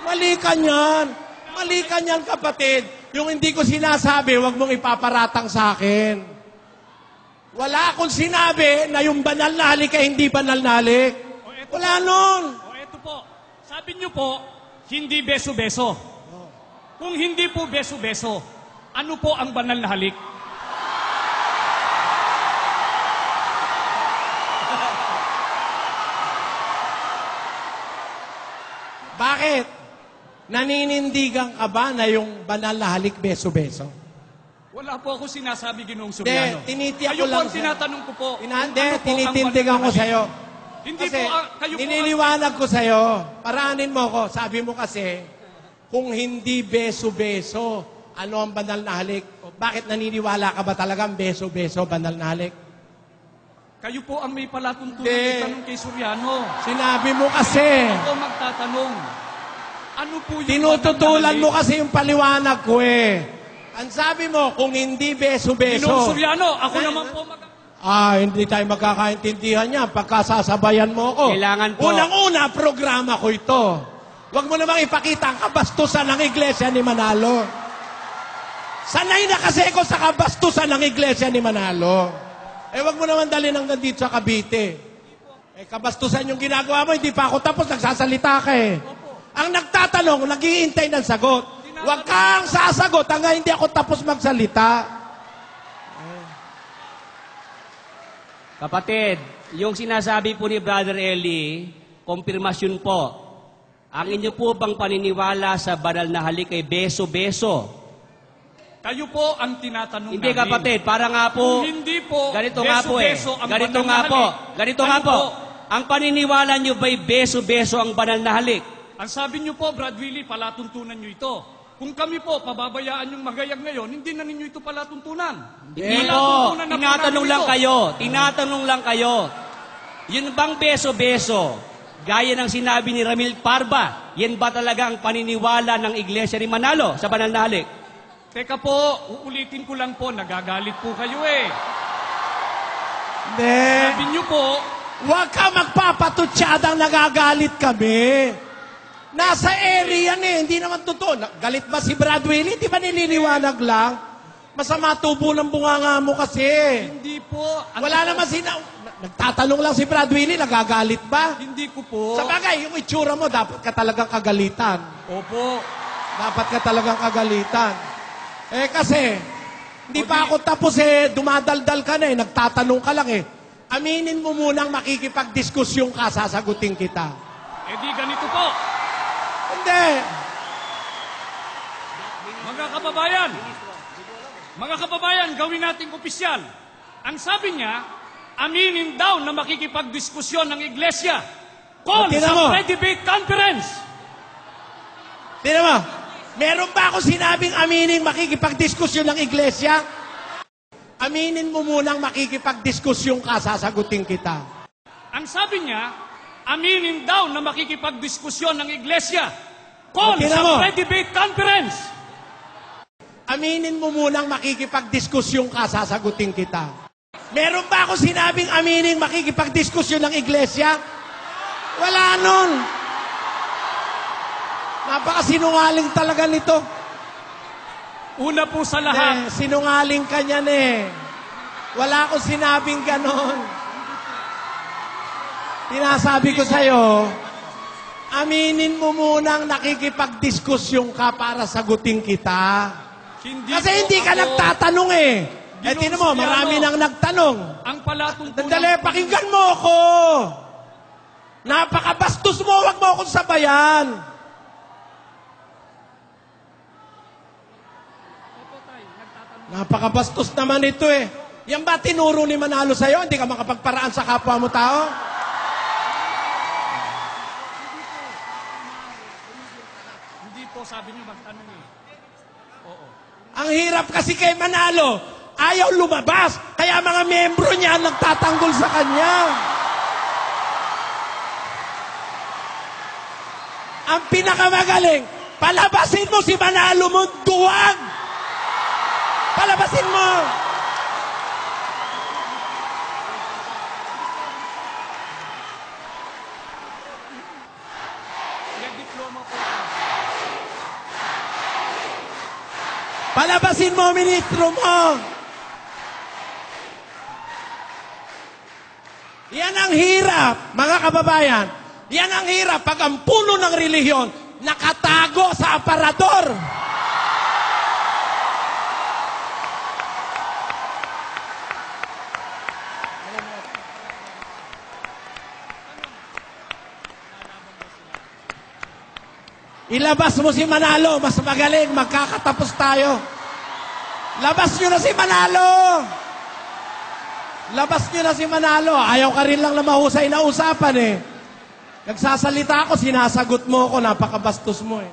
Mali ka niyan. Mali ka niyan, kapatid. Yung hindi ko sinasabi, wag mong ipaparatang sa akin. Wala akong sinabi na yung banal na halik ay hindi banal na halik. Wala nun. O eto po, sabi niyo po, hindi beso-beso. Kung hindi po beso-beso, ano po ang banal na halik? Bakit? Naninindigan ka ba na yung banal na halik beso-beso? Wala po ako sinasabi, Ginoong Hindi, Soriano. tinitiyak Kayo ko po lang ang tinatanong ko po. Hindi, Ano po ang tinitindigan banal ko na halik? sa'yo. Hindi Kasi po, kayo po nililiwanag ko sa'yo. Paraanin mo ko. Sabi mo kasi, kung hindi beso-beso, ano ang banal na halik? Bakit naniniwala ka ba talagang beso-beso, banal na halik? Kayo po ang may palatuntunan Hindi. itanong kay Soriano. Sinabi mo kasi. Ako magtatanong. Ano po yung Tinututulan banal mo na halik? kasi yung paliwanag ko eh. Ang sabi mo, kung hindi beso-beso. Ginoong Soriano, ako naman po Hindi tayo magkakaintindihan niya pagkasasabayan mo ko. Kailangan po. Unang-una, programa ko ito. Huwag mo namang ipakita ang kabastusan ng Iglesia ni Manalo. Sanay na kasi ako sa kabastusan ng Iglesia ni Manalo. Huwag mo naman dalhin hanggang dito sa Cavite. Kabastusan yung ginagawa mo, hindi pa ako tapos, nagsasalita ka eh. Ang nagtatanong, nag-iintay ng sagot. Huwag kang sasagot hanggang hindi ako tapos magsalita. Kapatid, yung sinasabi po ni Brother Eli, kompirmasyon po. Ang inyo po bang paniniwala sa banal na halik ay beso-beso? Kayo po ang tinatanong Hindi namin. kapatid, para nga po, Kung hindi po, ganito nga po eh. beso-beso ang Ganito banal nga na po. halik. Ganito Ano nga po. po? Ang paniniwala nyo ba'y beso-beso ang banal na halik? Ang sabi niyo po, Brad Willie, palatuntunan niyo ito. Kung kami po, pababayaan yung magayag ngayon, hindi na ninyo ito palatuntunan. Hindi po. Palatuntunan na po Tinatanong namin lang ito. kayo. Tinatanong lang kayo. Yun bang beso-beso? Gaya ng sinabi ni Ramil Parba, yan ba talaga ang paniniwala ng Iglesia ni Manalo sa banal na halik? Teka po, uulitin ko lang po, nagagalit po kayo eh. Hindi. Sabi niyo po, Huwag ka magpapatutsyadang nagagalit kami. Nasa area yan eh, hindi naman totoo. Galit ba si Brad Willie? Di ba nililiwanag lang? Masama tubo ng bunganga mo kasi. hindi po. Wala naman Nagtatanong lang si Brad Willie, nagagalit ba? Hindi ko po. Sa bagay, yung itsura mo, dapat ka talagang kagalitan. Opo. Dapat ka talagang kagalitan. Kasi, hindi pa ako tapos dumadaldal ka na nagtatanong ka lang Aminin mo munang makikipagdiskusyon ka, sasagutin kita. Di ganito po. Hindi. Mga kababayan, gawin nating opisyal. Ang sabi niya, aminin daw na makikipagdiskusyon ng Iglesia. Call Tingnan sa mo. pre-debate conference. Tingnan mo, meron ba ako sinabing aminin makikipagdiskusyon ng Iglesia? Aminin mo munang makikipagdiskusyon ka, sasagutin kita. Ang sabi niya, aminin daw na makikipagdiskusyon ng Iglesia. Call Tingnan sa mo. pre-debate conference. Aminin mo munang makikipagdiskusyon ka, sasagutin kita. Meron ba ako sinabing aminin makikipagdiskusyon ng Iglesia? Wala nun. Napakasinungaling talaga nito. Una po sa lahat, Sinungaling ka niyan Wala akong sinabing ganon. Tinasabi ko sa'yo, aminin mo munang nakikipagdiskusyon ka para sagutin kita. Kasi hindi ka nagtatanong tinan mo, marami nang nagtanong. Ang palatuntunan... Dandali, pakinggan mo ako. Napakabastos mo, wag mo akong sabayan. Napakabastos naman ito Yan ba tinuro ni Manalo sa'yo? Hindi ka makapagparaan sa kapwa mo tao? Hindi po, sabi niyo magtanong Oo. Ang hirap kasi kay Manalo. Ayaw lumabas. Kaya mga membro niya ang nagtatanggol sa kanya. Ang pinakamagaling, palabasin mo si Manalo mo, duwag! Palabasin mo! diploma po. Palabasin mo, ministro mo! Yan ang hirap, mga kababayan. Yan ang hirap pag ang puno ng relihiyon nakatago sa aparador. Ilabas mo si Manalo, mas magaling, magkakatapos tayo. Labas nyo na si Manalo! Labas nyo na si Manalo. Ayaw ka rin lang na mahusay na usapan eh. Nagsasalita ako, sinasagot mo ako, napakabastos mo eh.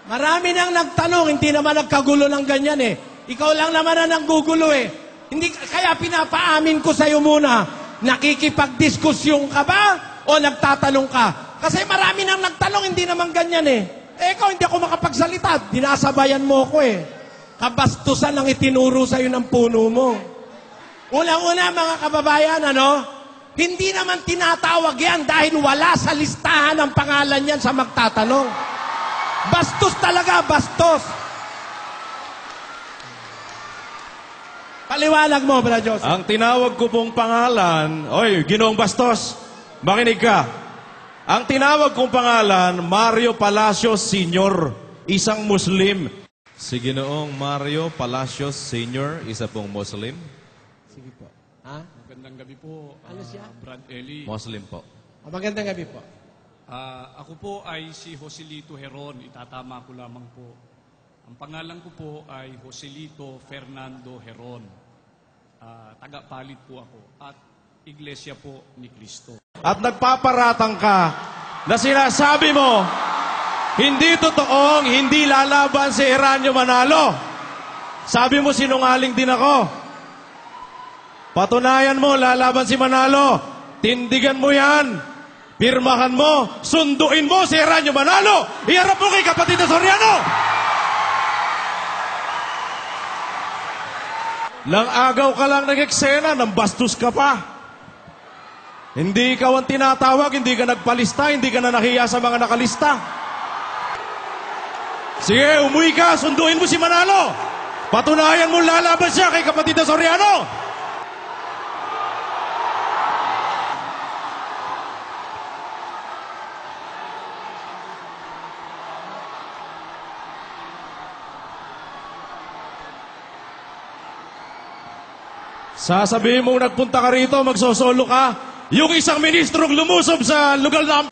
Marami nang nagtanong, hindi naman nagkagulo ng ganyan eh. Ikaw lang naman na nanggugulo eh. Hindi, kaya pinapaamin ko sa'yo muna, nakikipagdiskusyon ka ba o nagtatanong ka? Kasi marami nang nagtanong, hindi naman ganyan eh. Eh ikaw, hindi ako makapagsalita. Dinasabayan mo ko eh. Kabastusan ang itinuro sa'yo ng puno mo. Unang-una, mga kababayan, hindi naman tinatawag yan dahil wala sa listahan ng pangalan yan sa magtatanong. Bastos talaga, bastos. Paliwanag mo, Brad Joseph. Ang tinawag ko pong pangalan, oy, Ginoong Bastos, makinig ka. Ang tinawag kong pangalan, Mario Palacios Sr., isang Muslim. Si Ginoong Mario Palacios Sr., isa pong Muslim. Sige po. Ha? Magandang gabi po, Ano siya? Brad Eli. Muslim po. Magandang gabi po. Ako po ay si Joselito Heron. Itatama ko lamang po. Ang pangalan ko po ay Joselito Fernando Heron. Tagapalit po ako. At Iglesia po ni Cristo. At nagpaparatang ka na sinasabi mo, hindi totoong hindi lalaban si Eranio Manalo. Sabi mo sinungaling din ako. Patunayan mo, lalaban si Manalo. Tindigan mo yan. Pirmahan mo. Sunduin mo si Eranio Manalo. Iharap mo kay kapatid na Soriano. Lang agaw ka lang nag-eksena, nang bastos ka pa. Hindi ikaw ang tinatawag, hindi ka nagpalista, hindi ka na nahiya sa mga nakalista. Sige, umuwi ka, sunduin mo si Manalo. Patunayan mo lalaban siya kay kapatid na Soriano. Sasabihin mo nagpunta ka rito, magsosolo ka. Yung isang ministrong lumusob sa lugar na